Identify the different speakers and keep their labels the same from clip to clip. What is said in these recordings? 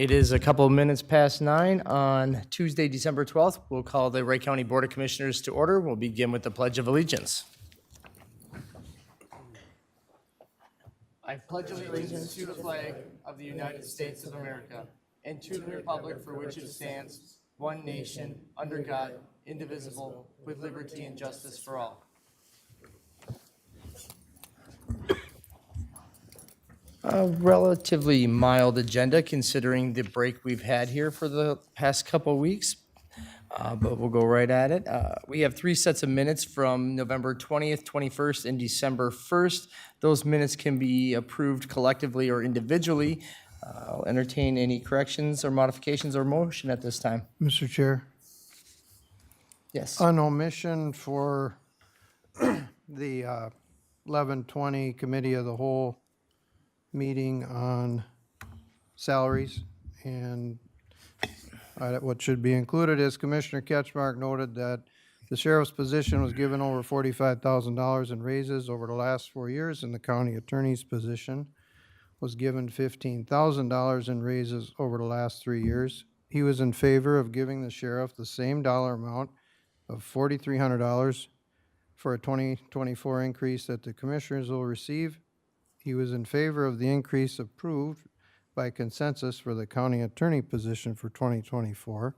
Speaker 1: It is a couple of minutes past 9 on Tuesday, December 12th. We'll call the Wright County Board of Commissioners to order. We'll begin with the Pledge of Allegiance. I pledge allegiance to the flag of the United States of America and to the republic for which it stands, one nation, under God, indivisible, with liberty and justice for all. A relatively mild agenda considering the break we've had here for the past couple of weeks, but we'll go right at it. We have 3 sets of minutes from November 20th, 21st, and December 1st. Those minutes can be approved collectively or individually. I'll entertain any corrections or modifications or motion at this time.
Speaker 2: Mr. Chair,
Speaker 1: Yes.
Speaker 2: on omission for the 11/20 Committee of the Whole meeting on salaries, and what should be included is Commissioner Ketchmark noted that the sheriff's position was given over $45,000 in raises over the last 4 years, and the county attorney's position was given $15,000 in raises over the last 3 years. He was in favor of giving the sheriff the same dollar amount of $4,300 for a 2024 increase that the commissioners will receive. He was in favor of the increase approved by consensus for the county attorney position for 2024,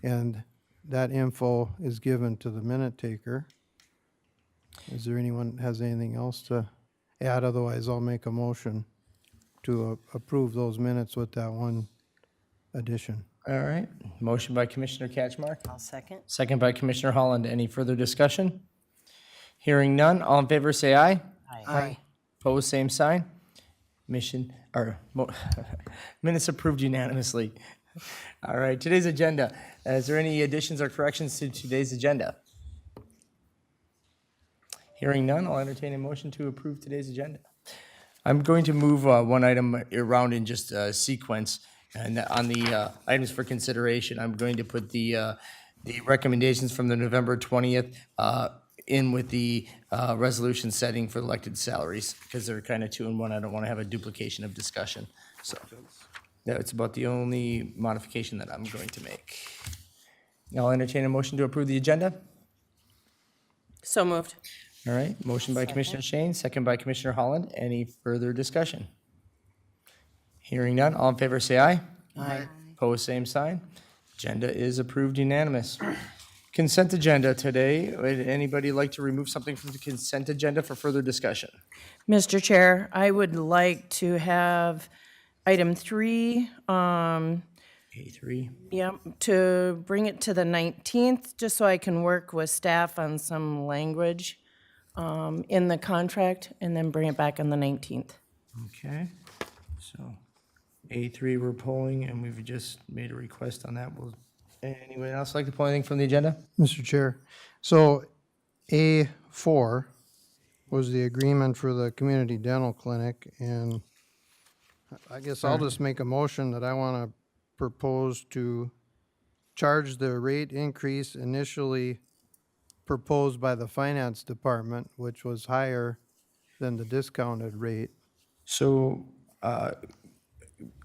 Speaker 2: and that info is given to the minute taker. Is there anyone has anything else to add? Otherwise, I'll make a motion to approve those minutes with that one addition.
Speaker 1: All right. Motion by Commissioner Ketchmark.
Speaker 3: I'll second.
Speaker 1: Second by Commissioner Holland. Any further discussion? Hearing none. All in favor say aye.
Speaker 3: Aye.
Speaker 1: Opposed, same sign. Minutes approved unanimously. All right, today's agenda. Is there any additions or corrections to today's agenda? Hearing none, I'll entertain a motion to approve today's agenda. I'm going to move one item around in just sequence. And on the items for consideration, I'm going to put the recommendations from the November 20th in with the resolution setting for elected salaries, because they're kind of 2 in 1. I don't want to have a duplication of discussion. So that's about the only modification that I'm going to make. Now I'll entertain a motion to approve the agenda.
Speaker 3: So moved.
Speaker 1: All right, motion by
Speaker 3: Second.
Speaker 1: Commissioner Shane, second by Commissioner Holland. Any further discussion? Hearing none, all in favor say aye.
Speaker 3: Aye.
Speaker 1: Opposed, same sign. Agenda is approved unanimous. Consent agenda today. Would anybody like to remove something from the consent agenda for further discussion?
Speaker 3: Mr. Chair, I would like to have item 3,
Speaker 1: A3.
Speaker 3: to bring it to the 19th, just so I can work with staff on some language in the contract, and then bring it back on the 19th.
Speaker 1: Okay, so A3 we're polling, and we've just made a request on that. Will anyone else like to pull anything from the agenda?
Speaker 2: Mr. Chair, so A4 was the agreement for the community dental clinic, and I guess I'll just make a motion that I want to propose to charge the rate increase initially proposed by the finance department, which was higher than the discounted rate.
Speaker 1: So,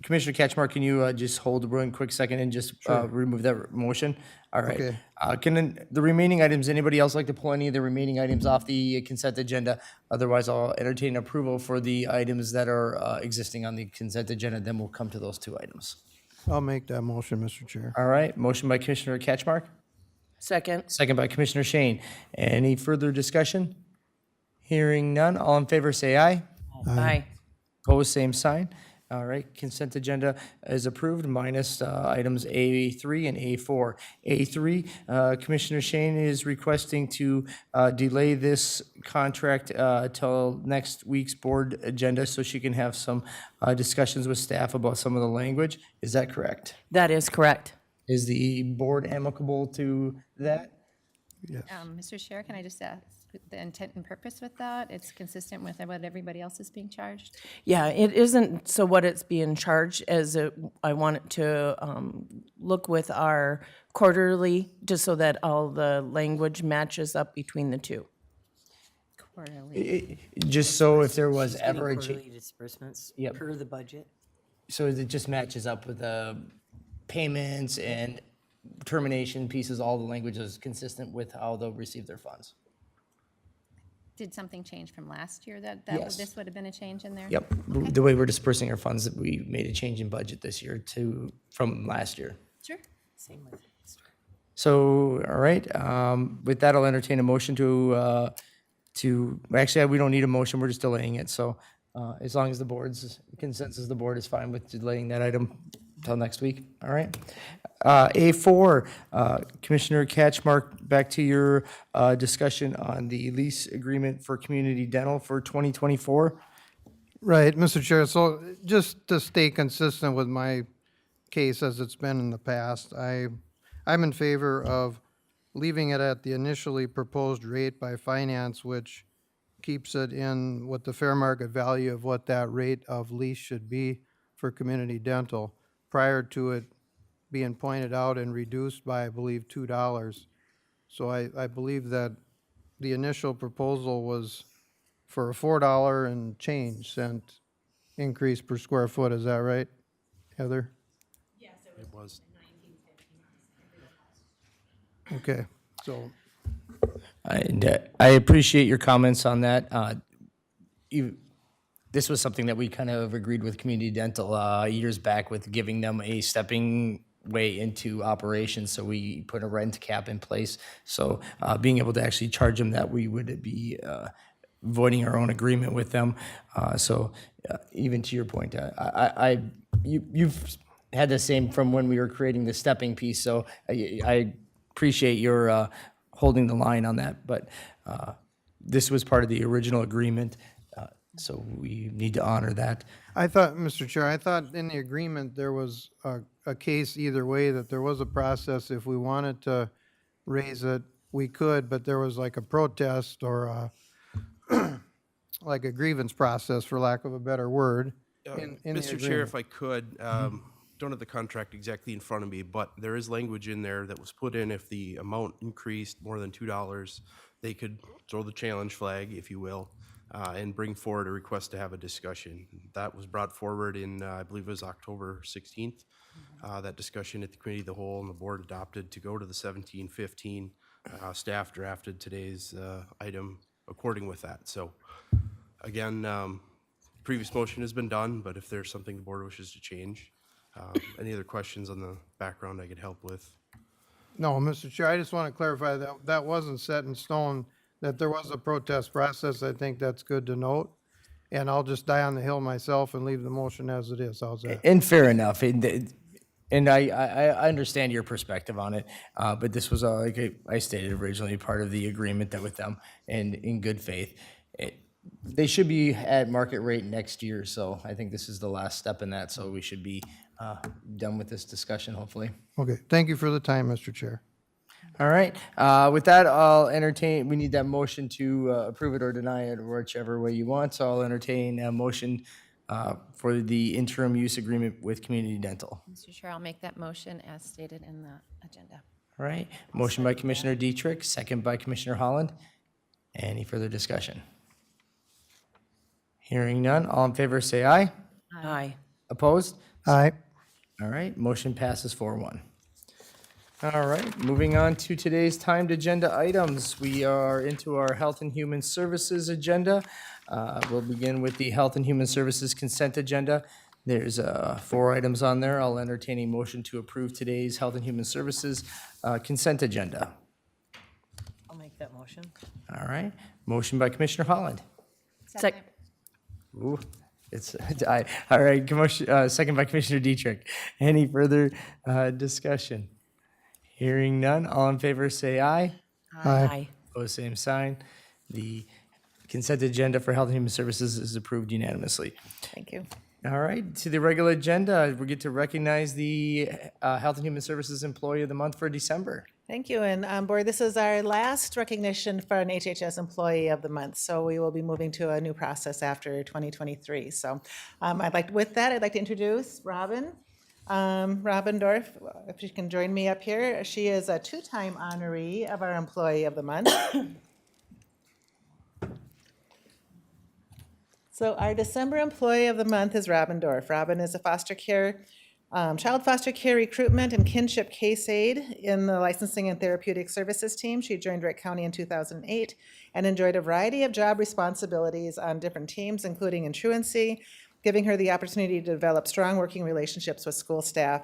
Speaker 1: Commissioner Ketchmark, can you just hold one quick second and just remove that motion? All right.
Speaker 2: Okay.
Speaker 1: Can the remaining items, anybody else like to pull any of the remaining items off the consent agenda? Otherwise, I'll entertain approval for the items that are existing on the consent agenda, then we'll come to those 2 items.
Speaker 2: I'll make that motion, Mr. Chair.
Speaker 1: All right, motion by Commissioner Ketchmark,
Speaker 3: Second.
Speaker 1: second by Commissioner Shane. Any further discussion? Hearing none, all in favor say aye.
Speaker 3: Aye.
Speaker 1: Opposed, same sign. All right, consent agenda is approved minus items A3 and A4. A3, Commissioner Shane is requesting to delay this contract till next week's board agenda so she can have some discussions with staff about some of the language. Is that correct?
Speaker 3: That is correct.
Speaker 1: Is the board amicable to that?
Speaker 4: Mr. Chair, can I just ask the intent and purpose with that? It's consistent with what everybody else is being charged?
Speaker 3: Yeah, it isn't so what it's being charged as I want it to look with our quarterly, just so that all the language matches up between the 2.
Speaker 4: Quarterly.
Speaker 1: Just so if there was
Speaker 5: Getting
Speaker 1: ever a
Speaker 5: quarterly disbursements
Speaker 1: Yep.
Speaker 5: per the budget.
Speaker 1: So it just matches up with the payments and termination pieces, all the language is consistent with how they'll receive their funds.
Speaker 4: Did something change from last year that
Speaker 1: Yes.
Speaker 4: this would have been a change in there?
Speaker 1: Yep, the way we're dispersing our funds, we made a change in budget this year from last year.
Speaker 4: Sure.
Speaker 1: So, all right, with that, I'll entertain a motion actually, we don't need a motion, we're just delaying it. So as long as the board's consensus, the board is fine with delaying that item till next week, all right? A4, Commissioner Catchmark, back to your discussion on the lease agreement for community dental for 2024.
Speaker 2: Right, Mr. Chair, so just to stay consistent with my case as it's been in the past, I'm in favor of leaving it at the initially proposed rate by finance, which keeps it in what the fair market value of what that rate of lease should be for community dental, prior to it being pointed out and reduced by, I believe, $2. So I believe that the initial proposal was for a $4 and change cent increase per square foot, is that right, Heather?
Speaker 5: It was.
Speaker 2: Okay, so,
Speaker 1: I appreciate your comments on that. This was something that we kind of agreed with Community Dental years back with giving them a stepping way into operations. So we put a rent cap in place. So being able to actually charge them that, we would be voiding our own agreement with them. So even to your point, you've had the same from when we were creating the stepping piece. So I appreciate your holding the line on that. But this was part of the original agreement. So we need to honor that.
Speaker 2: I thought, Mr. Chair, I thought in the agreement there was a case either way, that there was a process, if we wanted to raise it, we could, but there was like a protest or like a grievance process, for lack of a better word, in the
Speaker 5: Mr. Chair,
Speaker 2: agreement.
Speaker 5: if I could, don't have the contract exactly in front of me, but there is language in there that was put in if the amount increased more than $2, they could throw the challenge flag, if you will, and bring forward a request to have a discussion. That was brought forward in, I believe it was October 16th. That discussion at the committee of the whole and the board adopted to go to the 17-15. Staff drafted today's item according with that. So again, previous motion has been done, but if there's something the board wishes to change, any other questions on the background I could help with?
Speaker 2: No, Mr. Chair, I just want to clarify that that wasn't set in stone, that there was a protest process. I think that's good to note. And I'll just die on the hill myself and leave the motion as it is. How's that?
Speaker 1: And fair enough. And I understand your perspective on it, but this was, like I stated originally, part of the agreement that with them, and in good faith. They should be at market rate next year, so I think this is the last step in that, so we should be done with this discussion, hopefully.
Speaker 2: Okay, thank you for the time, Mr. Chair.
Speaker 1: All right, with that, I'll entertain, we need that motion to approve it or deny it, whichever way you want, so I'll entertain a motion for the interim use agreement with Community Dental.
Speaker 4: Mr. Chair, I'll make that motion as stated in the agenda.
Speaker 1: All right, motion by Commissioner Dietrich, second by Commissioner Holland. Any further discussion? Hearing none, all in favor say aye.
Speaker 3: Aye.
Speaker 1: Opposed?
Speaker 2: Aye.
Speaker 1: All right, motion passes 4-1. All right, moving on to today's timed agenda items. We are into our Health and Human Services agenda. We'll begin with the Health and Human Services consent agenda. There's 4 items on there. I'll entertain a motion to approve today's Health and Human Services consent agenda.
Speaker 3: I'll make that motion.
Speaker 1: All right, motion by Commissioner Holland.
Speaker 3: Second.
Speaker 1: Ooh, it's aye. All right, motion, second by Commissioner Dietrich. Any further discussion? Hearing none, all in favor say aye.
Speaker 3: Aye.
Speaker 1: Opposed, same sign. The consent agenda for Health and Human Services is approved unanimously.
Speaker 3: Thank you.
Speaker 1: All right, to the regular agenda, we get to recognize the Health and Human Services Employee of the Month for December.
Speaker 6: Thank you. And Board, this is our last recognition for an HHS Employee of the Month. So we will be moving to a new process after 2023. So I'd like to introduce Robin. Robin Dorff, if you can join me up here. She is a 2-time honoree of our Employee of the Month. So our December Employee of the Month is Robin Dorff. Robin is a child foster care recruitment and kinship case aide in the licensing and therapeutic services team. She joined Wright County in 2008 and enjoyed a variety of job responsibilities on different teams, including in truancy, giving her the opportunity to develop strong working relationships with school staff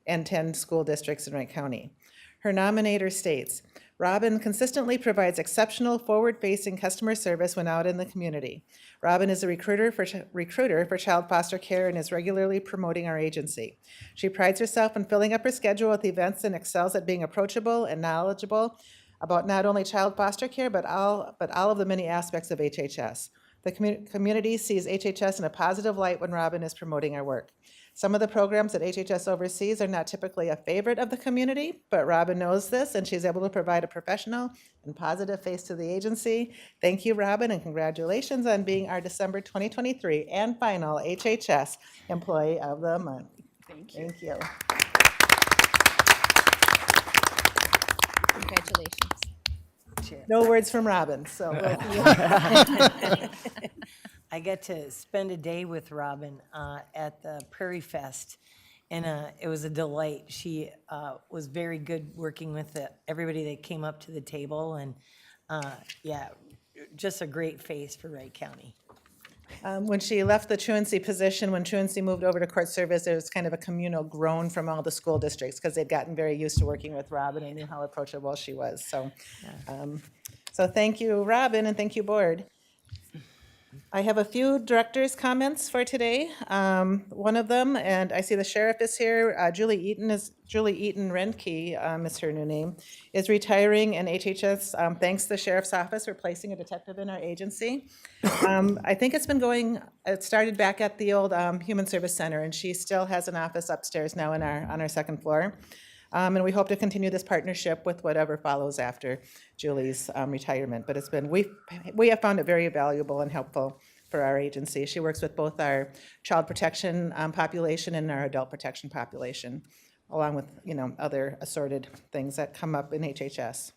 Speaker 6: and 10 school districts in Wright County. Her nominator states, Robin consistently provides exceptional forward-facing customer service when out in the community. Robin is a recruiter for child foster care and is regularly promoting our agency. She prides herself in filling up her schedule with events and excels at being approachable and knowledgeable about not only child foster care, but all of the many aspects of HHS. The community sees HHS in a positive light when Robin is promoting our work. Some of the programs that HHS oversees are not typically a favorite of the community, but Robin knows this, and she's able to provide a professional and positive face to the agency. Thank you, Robin, and congratulations on being our December 2023 and final HHS Employee of the Month. Thank you. Thank you.
Speaker 4: Congratulations.
Speaker 6: No words from Robin, so
Speaker 7: I got to spend a day with Robin at the Prairie Fest, and it was a delight. She was very good working with everybody that came up to the table, and yeah, just a great face for Wright County.
Speaker 6: When she left the truancy position, when truancy moved over to court service, there was kind of a communal groan from all the school districts because they'd gotten very used to working with Robin and knew how approachable she was. So, so thank you, Robin, and thank you, board. I have a few directors' comments for today. One of them, and I see the sheriff is here. Julie Eaton Renke is her new name, is retiring, and HHS thanks the sheriff's office for placing a detective in our agency. I think it's been going. It started back at the old Human Service Center, and she still has an office upstairs now on our second floor. And we hope to continue this partnership with whatever follows after Julie's retirement. But it's been, we have found it very valuable and helpful for our agency. She works with both our child protection population and our adult protection population, along with, other assorted things that come up in HHS.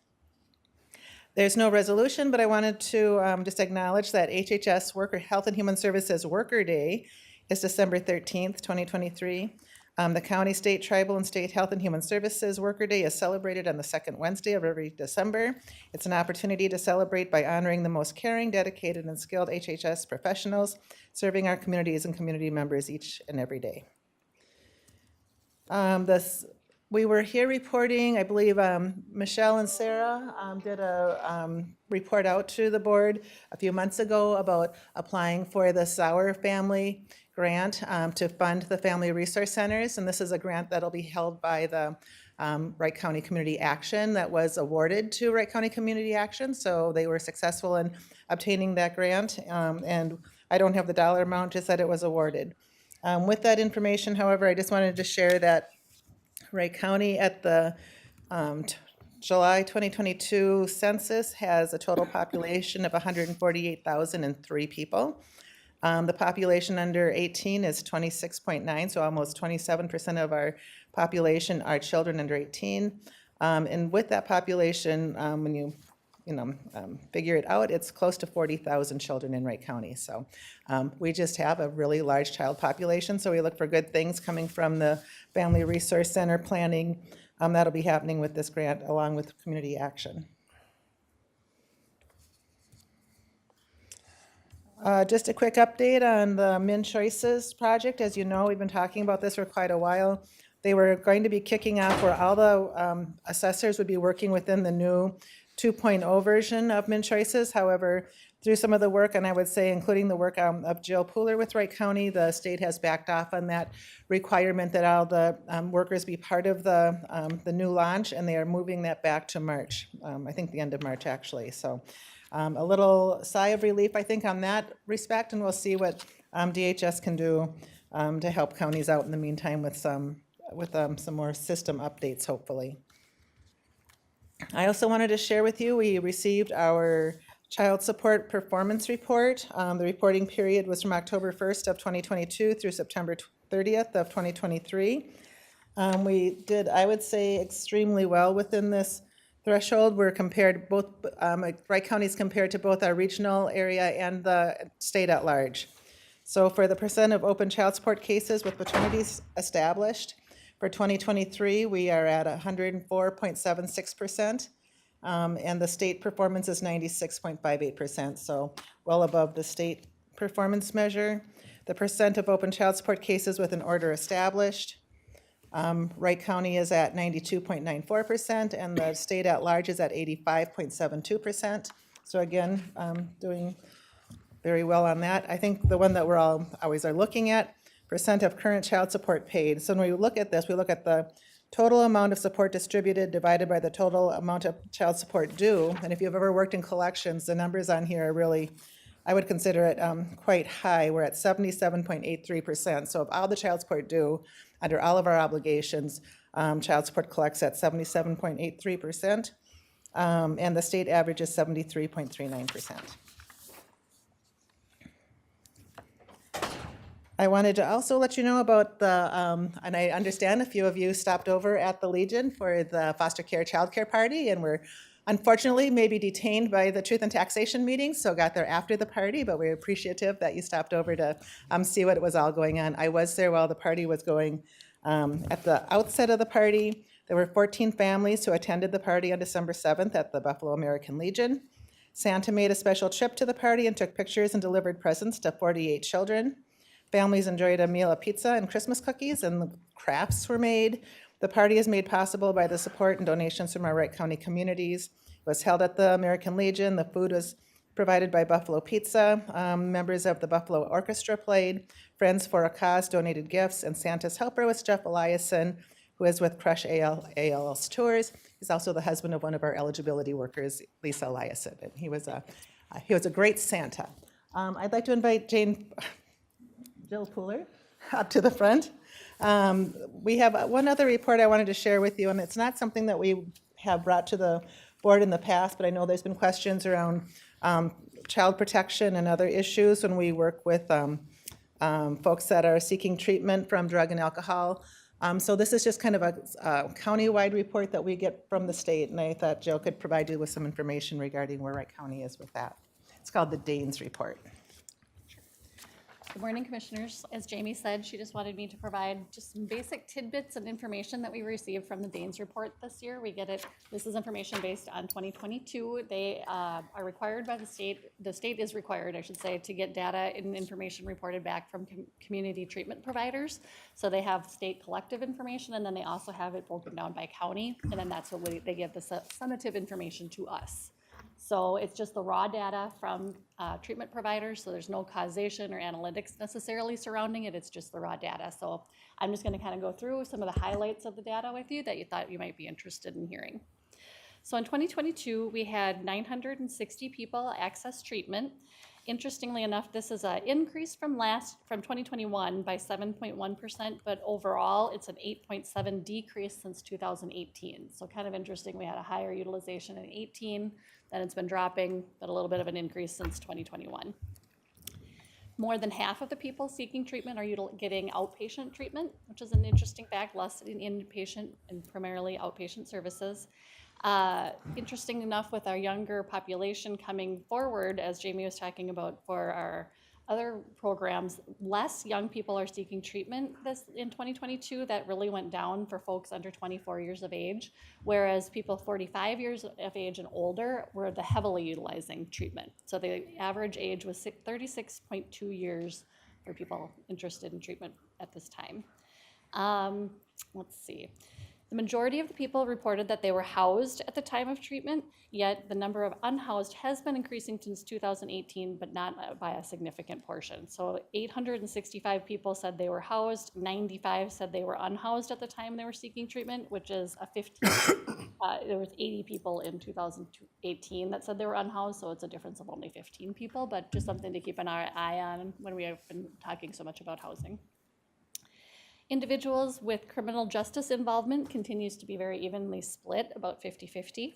Speaker 6: There's no resolution, but I wanted to just acknowledge that HHS Health and Human Services Worker Day is December 13th, 2023. The county, state, tribal, and state health and human services Worker Day is celebrated on the second Wednesday of every December. It's an opportunity to celebrate by honoring the most caring, dedicated, and skilled HHS professionals serving our communities and community members each and every day. We were here reporting, I believe Michelle and Sarah did a report out to the board a few months ago about applying for the Sauer Family Grant to fund the Family Resource Centers. And this is a grant that'll be held by the Wright County Community Action that was awarded to Wright County Community Action. So they were successful in obtaining that grant. And I don't have the dollar amount, just that it was awarded. With that information, however, I just wanted to share that Wright County at the July 2022 census has a total population of 148,003 people. The population under 18 is 26.9, so almost 27% of our population are children under 18. And with that population, when you figure it out, it's close to 40,000 children in Wright County. So we just have a really large child population, so we look for good things coming from the Family Resource Center planning. That'll be happening with this grant along with community action. Just a quick update on the Min Choices project. As you know, we've been talking about this for quite a while. They were going to be kicking off where all the assessors would be working within the new 2.0 version of Min Choices. However, through some of the work, and I would say including the work of Jill Pooler with Wright County, the state has backed off on that requirement that all the workers be part of the new launch, and they are moving that back to March. I think the end of March, actually. So a little sigh of relief, I think, on that respect, and we'll see what DHS can do to help counties out in the meantime with some more system updates, hopefully. I also wanted to share with you, we received our child support performance report. The reporting period was from October 1st of 2022 through September 30th of 2023. We did, I would say, extremely well within this threshold. We're compared both, Wright County is compared to both our regional area and the state at large. So for the percent of open child support cases with paternities established, for 2023, we are at 104.76%, and the state performance is 96.58%, so well above the state performance measure. The percent of open child support cases with an order established, Wright County is at 92.94%, and the state at large is at 85.72%. So again, doing very well on that. I think the one that we're all always are looking at, percent of current child support paid. So when we look at this, we look at the total amount of support distributed divided by the total amount of child support due. And if you've ever worked in collections, the numbers on here are really, I would consider it quite high. We're at 77.83%. So of all the child support due, under all of our obligations, child support collects at 77.83%, and the state average is 73.39%. I wanted to also let you know about the, and I understand a few of you stopped over at the Legion for the foster care childcare party, and were unfortunately maybe detained by the Truth and Taxation meeting, so got there after the party, but we're appreciative that you stopped over to see what was all going on. I was there while the party was going. At the outset of the party, there were 14 families who attended the party on December 7th at the Buffalo American Legion. Santa made a special trip to the party and took pictures and delivered presents to 48 children. Families enjoyed a meal of pizza and Christmas cookies, and crafts were made. The party is made possible by the support and donations from our Wright County communities. It was held at the American Legion. The food was provided by Buffalo Pizza. Members of the Buffalo Orchestra played. Friends for a Cause donated gifts, and Santa's helper was Jeff Eliason, who is with Crush ALS Tours. He's also the husband of one of our eligibility workers, Lisa Eliason, and he was a great Santa. I'd like to invite Jill Pooler up to the front. We have one other report I wanted to share with you, and it's not something that we have brought to the board in the past, but I know there's been questions around child protection and other issues when we work with folks that are seeking treatment from drug and alcohol. So this is just kind of a county-wide report that we get from the state, and I thought Jill could provide you with some information regarding where Wright County is with that. It's called the Danes Report.
Speaker 8: Good morning, Commissioners. As Jamie said, she just wanted me to provide just some basic tidbits of information that we received from the Danes report this year. We get it, this is information based on 2022. They are required by the state is required, I should say, to get data and information reported back from community treatment providers. So they have state collective information, and then they also have it broken down by county, and then that's what they give the summative information to us. So it's just the raw data from treatment providers, so there's no causation or analytics necessarily surrounding it, it's just the raw data. So I'm just gonna kind of go through some of the highlights of the data with you that you thought you might be interested in hearing. So in 2022, we had 960 people access treatment. Interestingly enough, this is an increase from 2021 by 7.1%, but overall it's an 8.7 decrease since 2018. So kind of interesting, we had a higher utilization in 18, then it's been dropping, but a little bit of an increase since 2021. More than half of the people seeking treatment are getting outpatient treatment, which is an interesting fact, less in inpatient and primarily outpatient services. Interesting enough, with our younger population coming forward, as Jamie was talking about for our other programs, less young people are seeking treatment in 2022. That really went down for folks under 24 years of age, whereas people 45 years of age and older were the heavily utilizing treatment. So the average age was 36.2 years for people interested in treatment at this time. Let's see. The majority of the people reported that they were housed at the time of treatment, yet the number of unhoused has been increasing since 2018, but not by a significant portion. So 865 people said they were housed, 95 said they were unhoused at the time they were seeking treatment, which is a 15, there was 80 people in 2018 that said they were unhoused, so it's a difference of only 15 people, but just something to keep an eye on when we have been talking so much about housing. Individuals with criminal justice involvement continues to be very evenly split, about 50-50.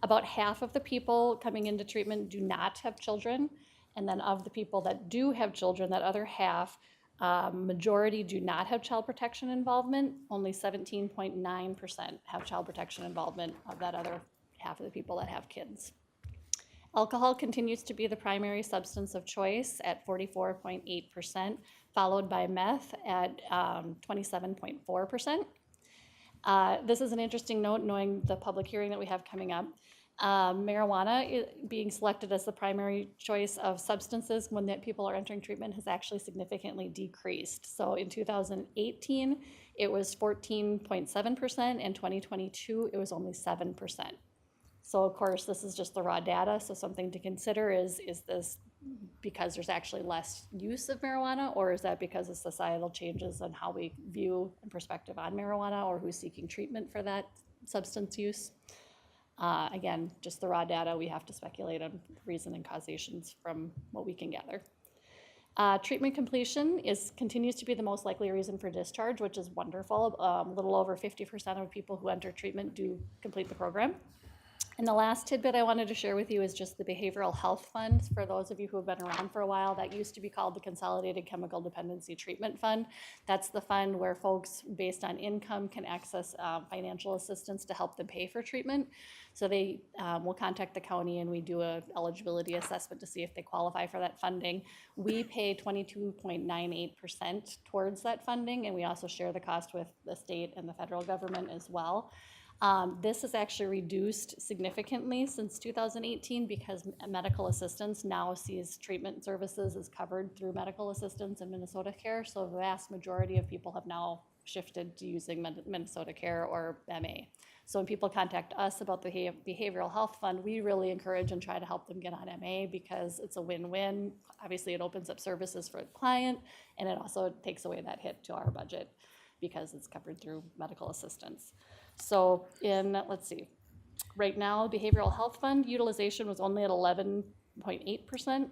Speaker 8: About half of the people coming into treatment do not have children, and then of the people that do have children, that other half, majority do not have child protection involvement. Only 17.9% have child protection involvement of that other half of the people that have kids. Alcohol continues to be the primary substance of choice at 44.8%, followed by meth at 27.4%. This is an interesting note, knowing the public hearing that we have coming up. Marijuana being selected as the primary choice of substances when that people are entering treatment has actually significantly decreased. So in 2018, it was 14.7%. In 2022, it was only 7%. So of course, this is just the raw data. So something to consider is this because there's actually less use of marijuana, or is that because of societal changes on how we view and perspective on marijuana, or who's seeking treatment for that substance use? Again, just the raw data, we have to speculate on reason and causations from what we can gather. Treatment completion continues to be the most likely reason for discharge, which is wonderful. A little over 50% of people who enter treatment do complete the program. And the last tidbit I wanted to share with you is just the behavioral health fund. For those of you who have been around for a while, that used to be called the Consolidated Chemical Dependency Treatment Fund. That's the fund where folks based on income can access financial assistance to help them pay for treatment. So they will contact the county and we do a eligibility assessment to see if they qualify for that funding. We pay 22.98% towards that funding, and we also share the cost with the state and the federal government as well. This has actually reduced significantly since 2018 because medical assistance now sees treatment services as covered through medical assistance and Minnesota Care. So the vast majority of people have now shifted to using Minnesota Care or MA. So when people contact us about the behavioral health fund, we really encourage and try to help them get on MA because it's a win-win. Obviously, it opens up services for the client, and it also takes away that hit to our budget because it's covered through medical assistance. So let's see, right now, behavioral health fund utilization was only at 11.8%,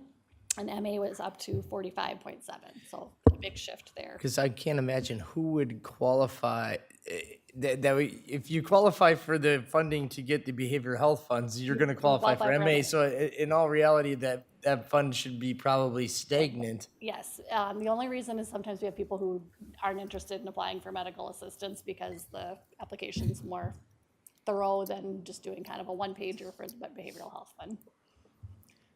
Speaker 8: and MA was up to 45.7%. So a big shift there.
Speaker 1: Because I can't imagine who would qualify, if you qualify for the funding to get the behavioral health funds, you're going to qualify for MA. So in all reality, that fund should be probably stagnant.
Speaker 8: Yes, the only reason is sometimes we have people who aren't interested in applying for medical assistance because the application's more thorough than just doing kind of a one-pager for the behavioral health fund.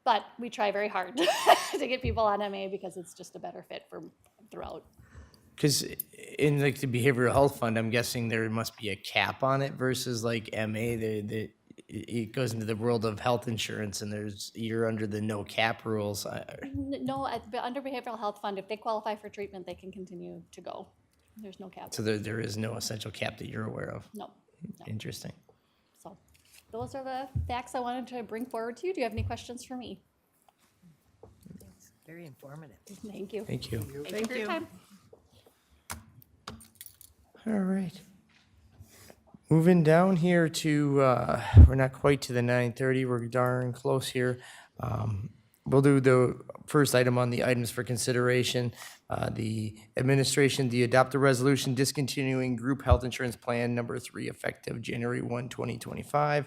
Speaker 8: But we try very hard to get people on MA because it's just a better fit for throughout.
Speaker 1: Because in like the behavioral health fund, I'm guessing there must be a cap on it versus like MA. It goes into the world of health insurance, and you're under the no cap rules.
Speaker 8: No, under behavioral health fund, if they qualify for treatment, they can continue to go. There's no cap.
Speaker 1: So there is no essential cap that you're aware of.
Speaker 8: No.
Speaker 1: Interesting.
Speaker 8: So those are the facts I wanted to bring forward to you. Do you have any questions for me?
Speaker 7: It's very informative.
Speaker 8: Thank you.
Speaker 1: Thank you.
Speaker 8: Thank you for your time.
Speaker 1: All right. Moving down here to, we're not quite to the 9:30. We're darn close here. We'll do the first item on the items for consideration. The administration, the adopt a resolution discontinuing group health insurance plan number 3 effective January 1, 2025.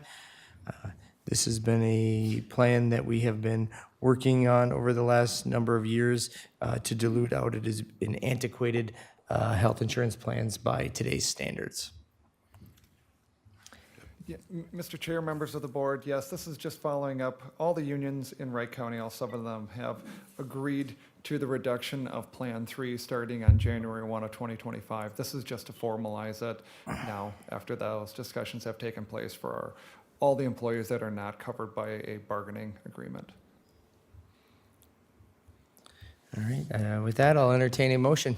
Speaker 1: This has been a plan that we have been working on over the last number of years to dilute out. It has been antiquated health insurance plans by today's standards.
Speaker 9: Yeah, Mr. Chair, members of the board, yes, this is just following up. All the unions in Wright County, all 7 of them, have agreed to the reduction of Plan 3 starting on January 1 of 2025. This is just to formalize it now after those discussions have taken place for all the employees that are not covered by a bargaining agreement.
Speaker 1: All right, with that, I'll entertain a motion.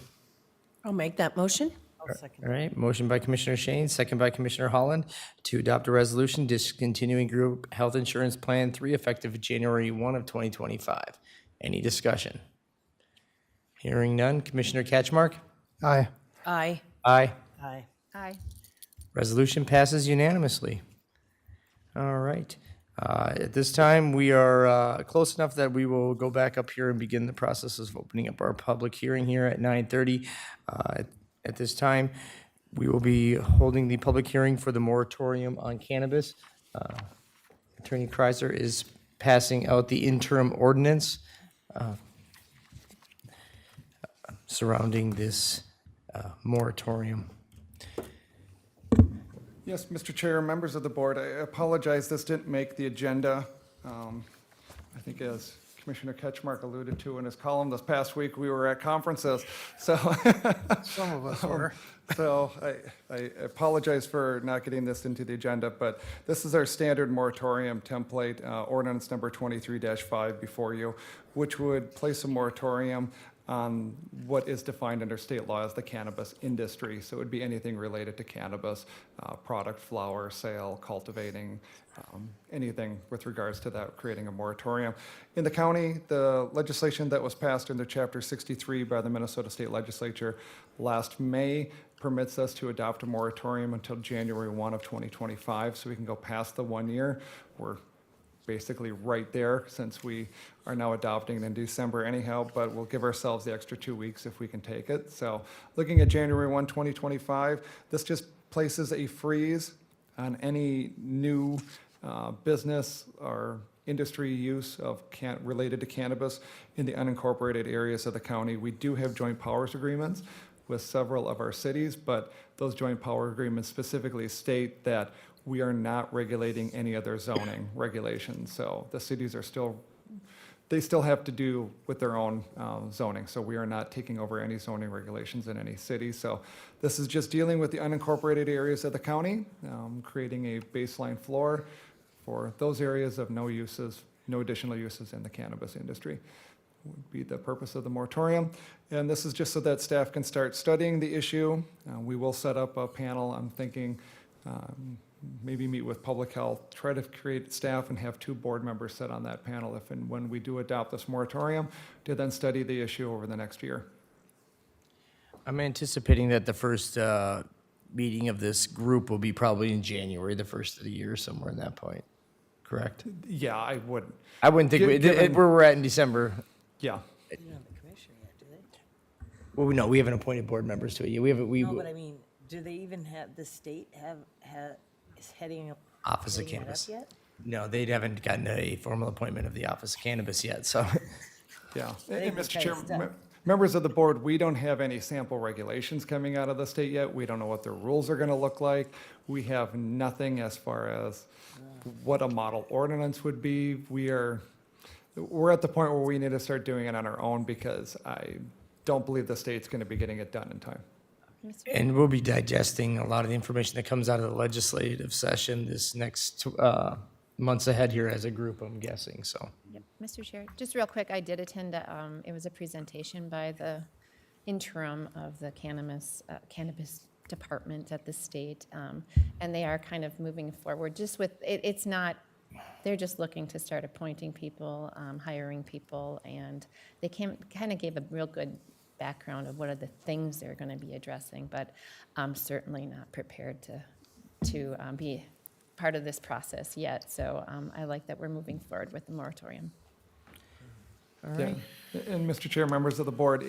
Speaker 3: I'll make that motion.
Speaker 7: I'll second.
Speaker 1: All right, motion by Commissioner Shane, second by Commissioner Holland to adopt a resolution discontinuing group health insurance plan 3 effective January 1 of 2025. Any discussion? Hearing none. Commissioner Catchmark?
Speaker 2: Aye.
Speaker 3: Aye.
Speaker 1: Aye.
Speaker 7: Aye.
Speaker 4: Aye.
Speaker 1: Resolution passes unanimously. All right. At this time, we are close enough that we will go back up here and begin the process of opening up our public hearing here at 9:30. At this time, we will be holding the public hearing for the moratorium on cannabis. Attorney Kreiser is passing out the interim ordinance surrounding this moratorium.
Speaker 9: Yes, Mr. Chair, members of the board, I apologize, this didn't make the agenda. I think as Commissioner Ketchmark alluded to in his column this past week, we were at conferences, so.
Speaker 2: Some of us were.
Speaker 9: So I apologize for not getting this into the agenda, but this is our standard moratorium template, ordinance number 23-5 before you, which would place a moratorium on what is defined under state law as the cannabis industry. So it would be anything related to cannabis, product, flower, sale, cultivating, anything with regards to that, creating a moratorium. In the county, the legislation that was passed under Chapter 63 by the Minnesota State Legislature last May permits us to adopt a moratorium until January 1 of 2025, so we can go past the 1 year. We're basically right there since we are now adopting it in December anyhow, but we'll give ourselves the extra 2 weeks if we can take it. So looking at January 1, 2025, this just places a freeze on any new business or industry use of related to cannabis in the unincorporated areas of the county. We do have joint powers agreements with several of our cities, but those joint power agreements specifically state that we are not regulating any other zoning regulations. So the cities are they still have to do with their own zoning. So we are not taking over any zoning regulations in any city. So this is just dealing with the unincorporated areas of the county, creating a baseline floor for those areas of no uses, no additional uses in the cannabis industry. Would be the purpose of the moratorium. And this is just so that staff can start studying the issue. We will set up a panel, I'm thinking, maybe meet with public health, try to create staff and have 2 board members sit on that panel if and when we do adopt this moratorium, to then study the issue over the next year.
Speaker 1: I'm anticipating that the first meeting of this group will be probably in January, the first of the year, somewhere in that point, correct?
Speaker 9: Yeah, I would,
Speaker 1: I wouldn't think,
Speaker 9: Given-
Speaker 1: where we're at in December,
Speaker 9: yeah.
Speaker 7: They don't have a commissioner yet, do they?
Speaker 1: well, no, we haven't appointed board members to it yet. We haven't,
Speaker 7: No, but I mean, do they even have, the state is heading up?
Speaker 1: Office of
Speaker 7: heading it up
Speaker 1: Cannabis.
Speaker 7: yet?
Speaker 1: No, they haven't gotten a formal appointment of the Office of Cannabis yet, so.
Speaker 9: Yeah,
Speaker 7: They
Speaker 9: and
Speaker 7: were
Speaker 9: Mr.
Speaker 7: kinda
Speaker 9: Chair,
Speaker 7: stuck.
Speaker 9: members of the board, we don't have any sample regulations coming out of the state yet. We don't know what the rules are gonna look like. We have nothing as far as what a model ordinance would be. We're at the point where we need to start doing it on our own because I don't believe the state's gonna be getting it done in time.
Speaker 1: And we'll be digesting a lot of the information that comes out of the legislative session this next months ahead here as a group, I'm guessing, so.
Speaker 4: Yep. Mr. Chair, just real quick, I did attend, it was a presentation by the interim of the cannabis department at the state, and they are kind of moving forward just with, it's not, they're just looking to start appointing people, hiring people, and they kind of gave a real good background of what are the things they're going to be addressing, but I'm certainly not prepared to be part of this process yet. So I like that we're moving forward with the moratorium.
Speaker 9: Yeah. And Mr. Chair, members of the board,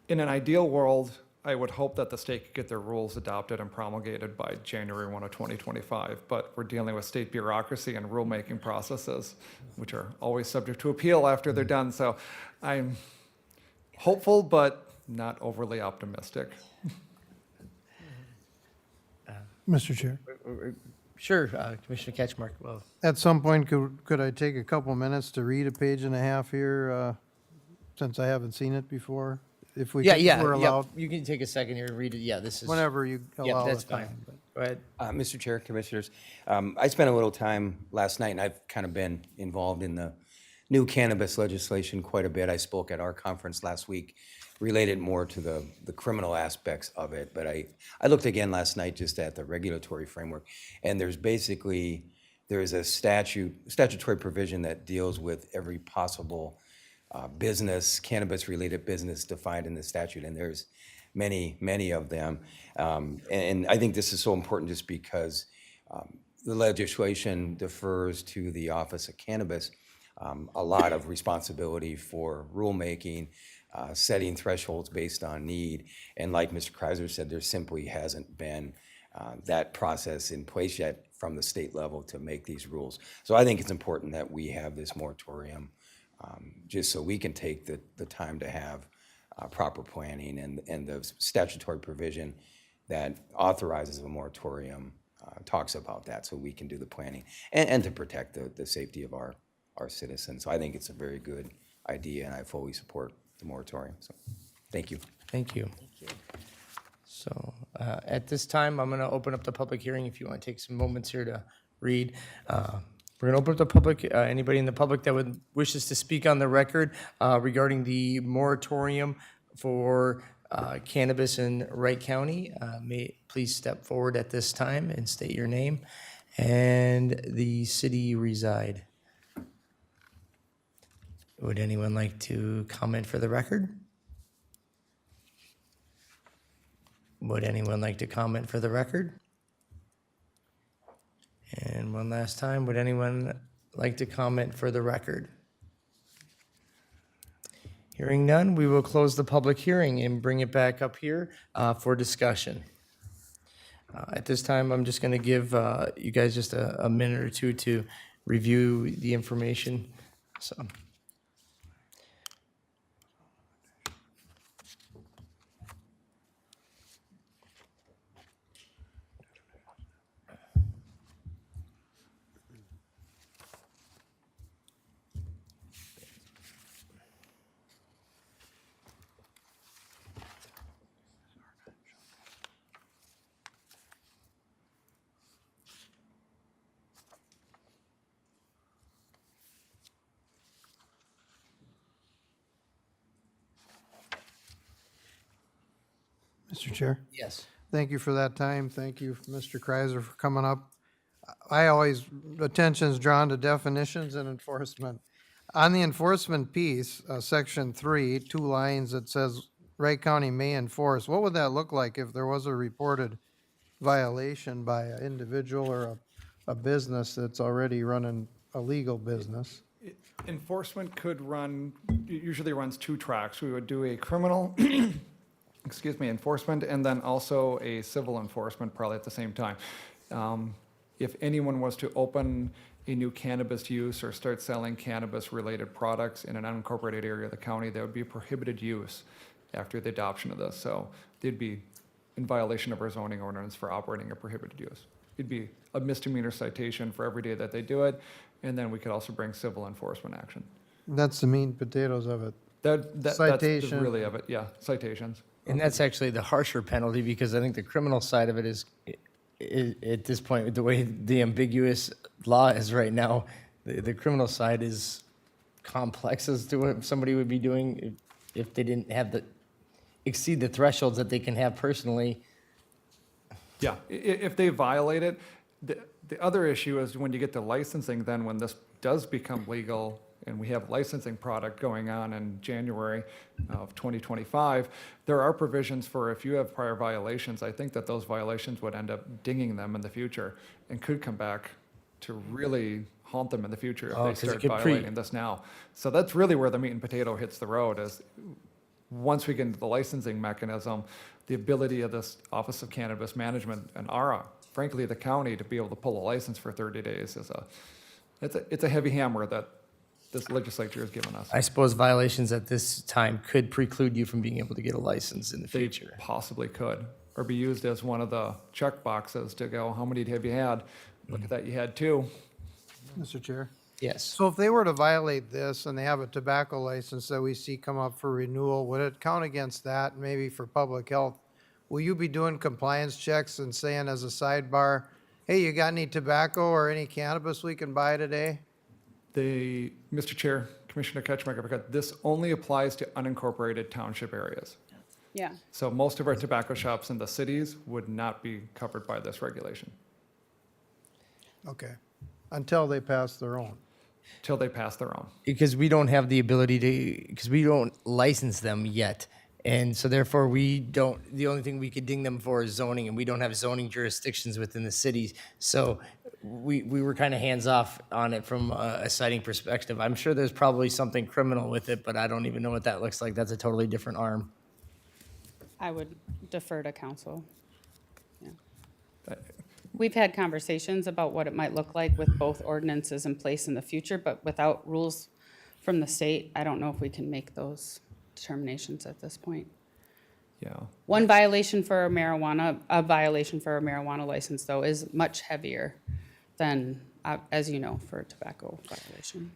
Speaker 9: in an ideal world, I would hope that the state could get their rules adopted and promulgated by January 1 of 2025, but we're dealing with state bureaucracy and rulemaking processes, which are always subject to appeal after they're done. So I'm hopeful, but not overly optimistic.
Speaker 2: Mr. Chair,
Speaker 1: Sure, Commissioner Ketchmark, well,
Speaker 2: at some point, could I take a couple minutes to read a page and a half here, since I haven't seen it before? If we, if we're allowed,
Speaker 1: you can take a second here and read it, yeah, this is.
Speaker 2: whenever you
Speaker 1: Yeah,
Speaker 2: allow
Speaker 1: that's
Speaker 2: the time.
Speaker 1: fine. Go ahead.
Speaker 10: Mr. Chair, Commissioners, I spent a little time last night, and I've kind of been involved in the new cannabis legislation quite a bit. I spoke at our conference last week, related more to the criminal aspects of it. But I looked again last night just at the regulatory framework, and there's a statutory provision that deals with every possible business, cannabis-related business defined in the statute, and there's many of them. And I think this is so important just because the legislation defers to the Office of Cannabis a lot of responsibility for rulemaking, setting thresholds based on need. And like Mr. Kreiser said, there simply hasn't been that process in place yet from the state level to make these rules. So I think it's important that we have this moratorium just so we can take the time to have proper planning, and the statutory provision that authorizes a moratorium talks about that, so we can do the planning and to protect the safety of our our citizens. So I think it's a very good idea, and I fully support the moratorium. So, thank you.
Speaker 1: Thank you. So at this time, I'm going to open up the public hearing if you want to take some moments here to read. We're going to open up the public, anybody in the public that wishes to speak on the record regarding the moratorium for cannabis in Wright County. May please step forward at this time and state your name and the city you reside. Would anyone like to comment for the record? Would anyone like to comment for the record? And one last time, would anyone like to comment for the record? Hearing none, we will close the public hearing and bring it back up here for discussion. At this time, I'm just going to give you guys just a minute or two to review the information. So.
Speaker 2: Mr. Chair,
Speaker 1: Yes.
Speaker 2: thank you for that time. Thank you, Mr. Kreiser, for coming up. Attention's drawn to definitions and enforcement. On the enforcement piece, section 3, 2 lines that says Wright County may enforce. What would that look like if there was a reported violation by an individual or a business that's already running a legal business?
Speaker 9: Enforcement could run, usually runs 2 tracks. We would do a criminal, enforcement, and then also a civil enforcement probably at the same time. If anyone was to open a new cannabis use or start selling cannabis-related products in an unincorporated area of the county, that would be a prohibited use after the adoption of this. So they'd be in violation of our zoning ordinance for operating a prohibited use. It'd be a misdemeanor citation for every day that they do it, and then we could also bring civil enforcement action.
Speaker 2: That's the meat and potatoes of it.
Speaker 9: That's
Speaker 2: Citation.
Speaker 9: really of it, yeah, citations.
Speaker 1: And that's actually the harsher penalty because I think the criminal side of it is at this point, with the way the ambiguous law is right now, the criminal side is complex as to what somebody would be doing if they didn't have exceed the thresholds that they can have personally.
Speaker 9: Yeah, if they violate it, the other issue is when you get to licensing, then when this does become legal, and we have licensing product going on in January of 2025, there are provisions for if you have prior violations, I think that those violations would end up dinging them in the future and could come back to really haunt them in the future if they
Speaker 1: 'cause it
Speaker 9: start
Speaker 1: could
Speaker 9: violating this now. So that's really where the meat and potato hits the road is once we get into the licensing mechanism, the ability of this Office of Cannabis Management and frankly, the county to be able to pull a license for 30 days it's a heavy hammer that this legislature has given us.
Speaker 1: I suppose violations at this time could preclude you from being able to get a license in the
Speaker 9: They
Speaker 1: future.
Speaker 9: possibly could, or be used as one of the check boxes to go, how many have you had? Look at that, you had 2.
Speaker 2: Mr. Chair?
Speaker 1: Yes.
Speaker 2: So if they were to violate this and they have a tobacco license that we see come up for renewal, would it count against that, maybe for public health? Will you be doing compliance checks and saying as a sidebar, hey, you got any tobacco or any cannabis we can buy today?
Speaker 9: Mr. Chair, Commissioner Ketchmark, I forgot, this only applies to unincorporated township areas.
Speaker 11: Yeah,
Speaker 9: So most of our tobacco shops in the cities would not be covered by this regulation
Speaker 2: Okay, until they pass their own.
Speaker 9: till they pass their own.
Speaker 1: Because we don't have the ability because we don't license them yet. And so therefore the only thing we could ding them for is zoning, and we don't have zoning jurisdictions within the cities. So we were kind of hands off on it from a citing perspective. I'm sure there's probably something criminal with it, but I don't even know what that looks like. That's a totally different arm.
Speaker 11: I would defer to council. Yeah. We've had conversations about what it might look like with both ordinances in place in the future, but without rules from the state, I don't know if we can make those determinations at this point.
Speaker 9: Yeah.
Speaker 11: One violation for a marijuana license, though, is much heavier than, as you know, for a tobacco violation.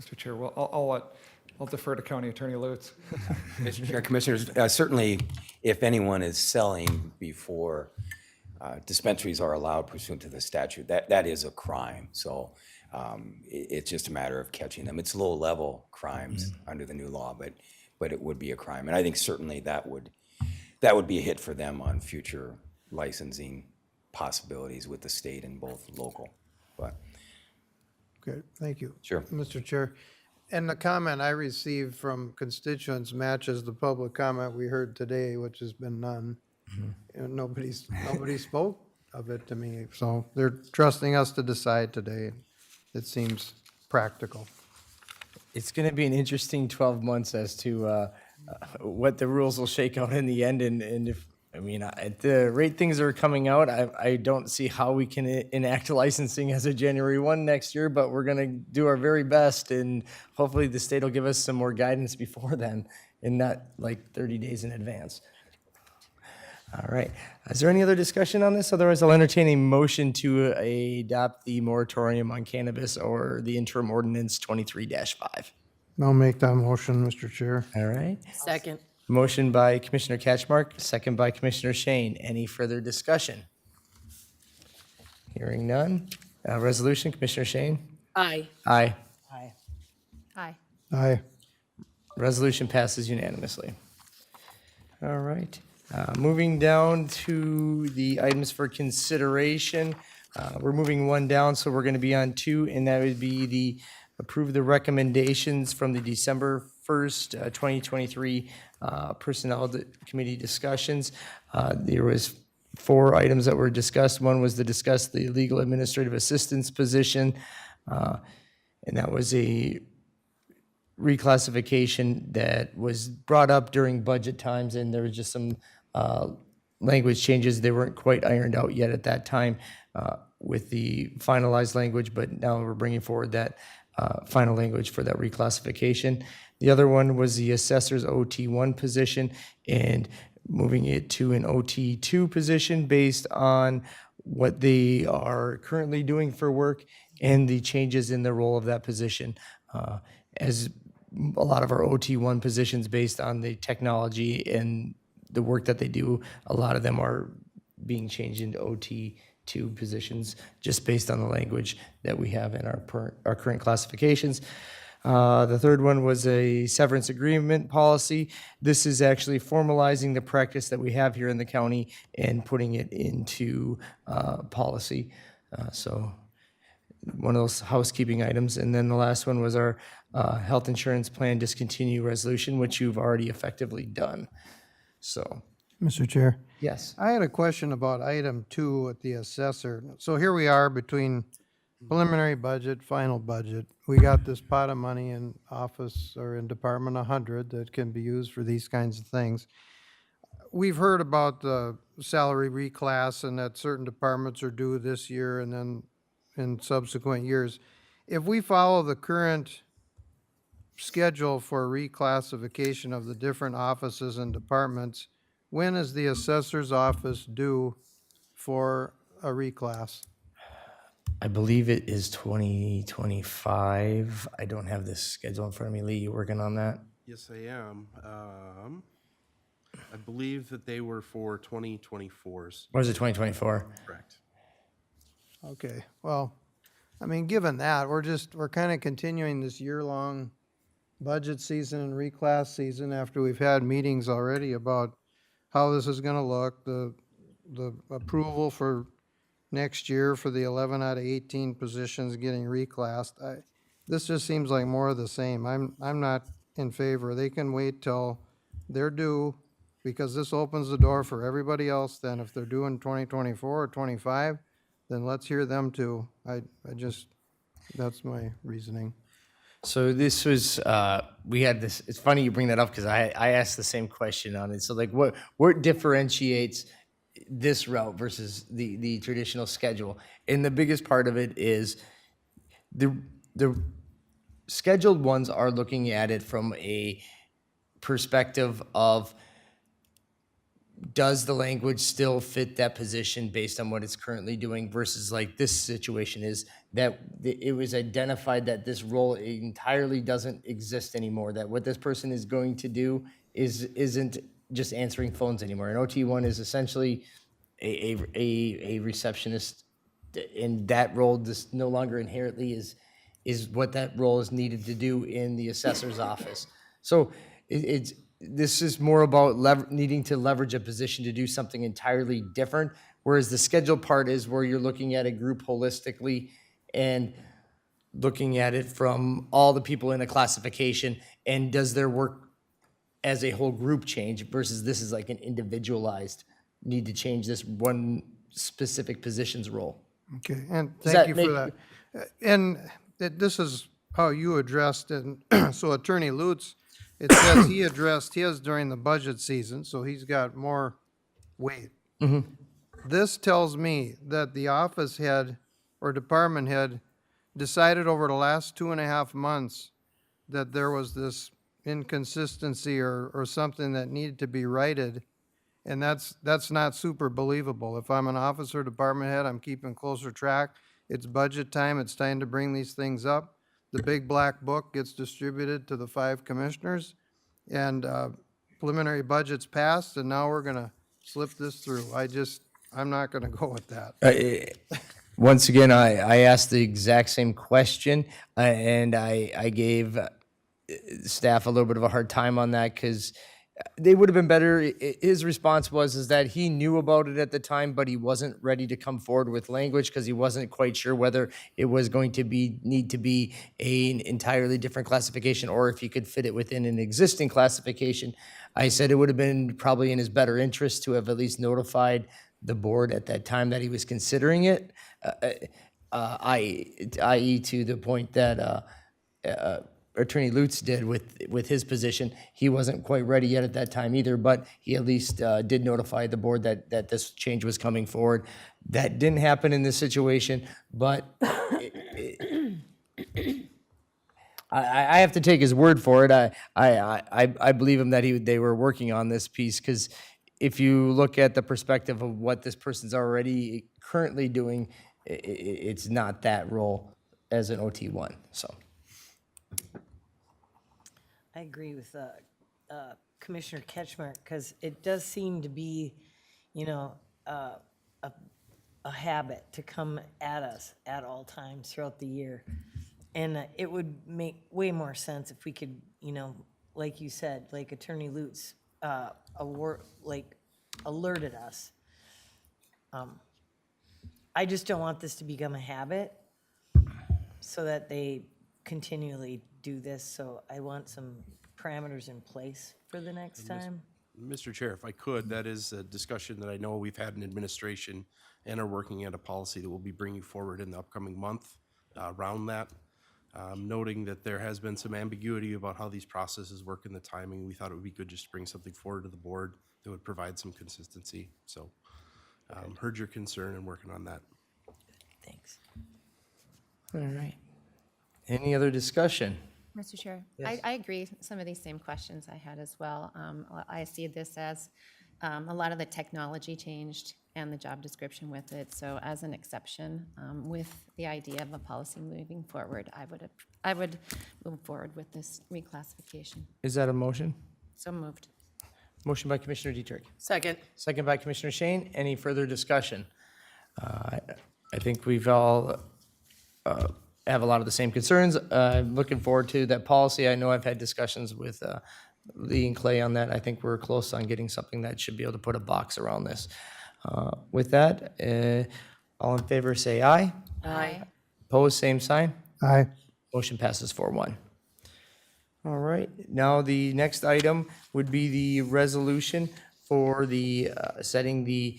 Speaker 9: Mr. Chair, well, I'll defer to County Attorney Lutz.
Speaker 10: Mr. Chair, Commissioners, certainly if anyone is selling before dispensaries are allowed pursuant to the statute, that is a crime. So it's just a matter of catching them. It's low-level crimes under the new law, but it would be a crime. And I think certainly that would be a hit for them on future licensing possibilities with the state and both local. But
Speaker 2: Okay, thank you.
Speaker 10: Sure.
Speaker 2: Mr. Chair, and the comment I received from constituents matches the public comment we heard today, which has been none. And nobody spoke of it to me, so they're trusting us to decide today. It seems practical.
Speaker 1: It's going to be an interesting 12 months as to what the rules will shake out in the end. And if, I mean, at the rate things are coming out, I don't see how we can enact licensing as of January 1 next year, but we're going to do our very best. And hopefully the state will give us some more guidance before then and not like 30 days in advance. All right. Is there any other discussion on this? Otherwise, I'll entertain a motion to adopt the moratorium on cannabis or the interim ordinance 23-5.
Speaker 2: I'll make that motion, Mr. Chair.
Speaker 1: All right.
Speaker 3: Second. Motion
Speaker 1: by Commissioner Catchmark, second by Commissioner Shane. Any further discussion? Hearing none. Resolution, Commissioner Shane?
Speaker 3: Aye.
Speaker 1: Aye.
Speaker 4: Aye.
Speaker 2: Aye.
Speaker 1: Resolution passes unanimously. All right. Moving down to the items for consideration. We're moving one down, so we're going to be on two, and that would be the approve the recommendations from the December 1st, 2023 Personnel Committee discussions. There was 4 items that were discussed. One was to discuss the legal administrative assistance position, and that was a reclassification that was brought up during budget times, and there was just some language changes. They weren't quite ironed out yet at that time with the finalized language, but now we're bringing forward that final language for that reclassification. The other one was the assessor's OT1 position and moving it to an OT2 position based on what they are currently doing for work and the changes in the role of that position. As a lot of our OT1 positions based on the technology and the work that they do, a lot of them are being changed into OT2 positions just based on the language that we have in our current classifications. The third one was a severance agreement policy. This is actually formalizing the practice that we have here in the county and putting it into policy. So one of those housekeeping items. And then the last one was our health insurance plan discontinue resolution, which you've already effectively done. So,
Speaker 2: Mr. Chair,
Speaker 1: yes.
Speaker 2: I had a question about item 2 at the assessor. So here we are between preliminary budget, final budget. We got this pot of money in office or in Department 100 that can be used for these kinds of things. We've heard about the salary reclass and that certain departments are due this year and then in subsequent years. If we follow the current schedule for reclassification of the different offices and departments, when is the assessor's office due for a reclass?
Speaker 1: I believe it is 2025. I don't have this schedule in front of me. Lee, you working on that?
Speaker 5: Yes, I am. I believe that they were for 2024s.
Speaker 1: Or is it 2024?
Speaker 5: Correct.
Speaker 2: Okay, well, I mean, given that, we're kind of continuing this year-long budget season and reclass season after we've had meetings already about how this is going to look, the approval for next year for the 11 out of 18 positions getting reclassed. This just seems like more of the same. I'm not in favor. They can wait till they're due because this opens the door for everybody else then. If they're due in 2024 or 25, then let's hear them too. That's my reasoning.
Speaker 1: So this was, we had this, it's funny you bring that up because I asked the same question on it. So like what differentiates this route versus the traditional schedule? And the biggest part of it is the scheduled ones are looking at it from a perspective of does the language still fit that position based on what it's currently doing versus like this situation is that it was identified that this role entirely doesn't exist anymore, that what this person is going to do isn't just answering phones anymore. An OT1 is essentially a receptionist, and that role just no longer inherently is what that role is needed to do in the assessor's office. So this is more about needing to leverage a position to do something entirely different, whereas the schedule part is where you're looking at a group holistically and looking at it from all the people in a classification, and does their work as a whole group change versus this is like an individualized need to change this one specific position's role.
Speaker 2: Okay, and
Speaker 1: Does
Speaker 2: thank
Speaker 1: that
Speaker 2: you
Speaker 1: make-
Speaker 2: for that. And this is how you addressed it. So Attorney Lutz, it says he addressed his during the budget season, so he's got more weight. This tells me that the office head or department head decided over the last 2.5 months that there was this inconsistency or something that needed to be righted. And that's not super believable. If I'm an officer, department head, I'm keeping closer track. It's budget time, it's time to bring these things up. The big black book gets distributed to the 5 commissioners, and preliminary budget's passed, and now we're gonna slip this through. I'm not gonna go with that.
Speaker 1: Once again, I asked the exact same question, and I gave staff a little bit of a hard time on that because they would have been better. His response was that he knew about it at the time, but he wasn't ready to come forward with language because he wasn't quite sure whether it was going to need to be an entirely different classification or if he could fit it within an existing classification. I said it would have been probably in his better interest to have at least notified the board at that time that he was considering it, i.e. to the point that Attorney Lutz did with his position. He wasn't quite ready yet at that time either, but he at least did notify the board that this change was coming forward. That didn't happen in this situation, but I have to take his word for it. I believe him that they were working on this piece, because if you look at the perspective of what this person's already currently doing, it's not that role as an OT1, so.
Speaker 7: I agree with Commissioner Ketchmark, because it does seem to be, a habit to come at us at all times throughout the year. And it would make way more sense if we could, like you said, like Attorney Lutz, alerted us. I just don't want this to become a habit so that they continually do this, so I want some parameters in place for the next time.
Speaker 5: Mr. Chair, if I could, that is a discussion that I know we've had in administration and are working at a policy that we'll be bringing forward in the upcoming month around that. Noting that there has been some ambiguity about how these processes work and the timing, we thought it would be good just to bring something forward to the board that would provide some consistency. So heard your concern and working on that.
Speaker 7: Thanks.
Speaker 1: All right. Any other discussion?
Speaker 4: Mr. Chair, I agree, some of these same questions I had as well. I see this as a lot of the technology changed and the job description with it. So as an exception, with the idea of a policy moving forward, I would move forward with this reclassification.
Speaker 1: Is that a motion?
Speaker 4: So moved.
Speaker 1: Motion by Commissioner Dietrich.
Speaker 3: Second.
Speaker 1: Second by Commissioner Shane. Any further discussion? I think we've all have a lot of the same concerns. I'm looking forward to that policy. I know I've had discussions with Lee and Clay on that. I think we're close on getting something that should be able to put a box around this. With that, all in favor say aye.
Speaker 4: Aye.
Speaker 1: Opposed, same sign.
Speaker 2: Aye.
Speaker 1: Motion passes 4-1. All right, now the next item would be the resolution for the setting the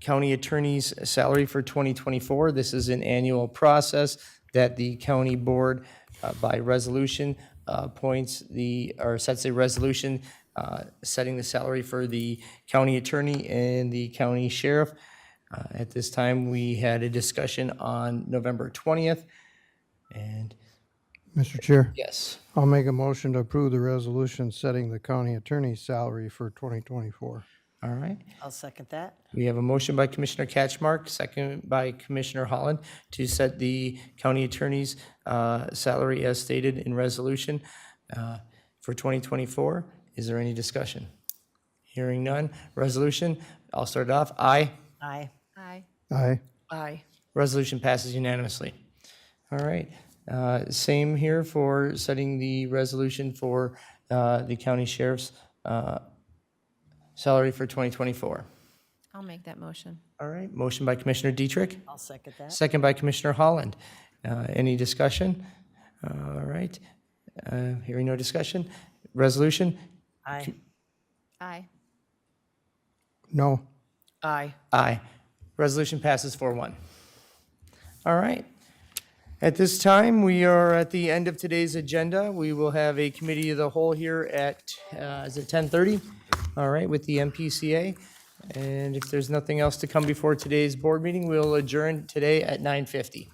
Speaker 1: county attorney's salary for 2024. This is an annual process that the county board by resolution sets a resolution setting the salary for the county attorney and the county sheriff. At this time, we had a discussion on November 20th, and
Speaker 2: Mr. Chair,
Speaker 1: yes.
Speaker 2: I'll make a motion to approve the resolution setting the county attorney's salary for 2024.
Speaker 1: All right.
Speaker 7: I'll second that.
Speaker 1: We have a motion by Commissioner Catchmark, second by Commissioner Holland, to set the county attorney's salary as stated in resolution for 2024. Is there any discussion? Hearing none. Resolution, I'll start it off. Aye.
Speaker 7: Aye.
Speaker 4: Aye.
Speaker 2: Aye.
Speaker 3: Aye.
Speaker 1: Resolution passes unanimously. All right. Same here for setting the resolution for the county sheriff's salary for 2024.
Speaker 4: I'll make that motion.
Speaker 1: All right. Motion by Commissioner Dietrich.
Speaker 7: I'll second that.
Speaker 1: Second by Commissioner Holland. Any discussion? All right. Hearing no discussion. Resolution?
Speaker 7: Aye.
Speaker 4: Aye.
Speaker 2: No.
Speaker 3: Aye.
Speaker 1: Aye. Resolution passes 4-1. All right. At this time, we are at the end of today's agenda. We will have a committee of the whole here at, is it 10:30? All right, with the MPCA. And if there's nothing else to come before today's board meeting, we'll adjourn today at 9:50.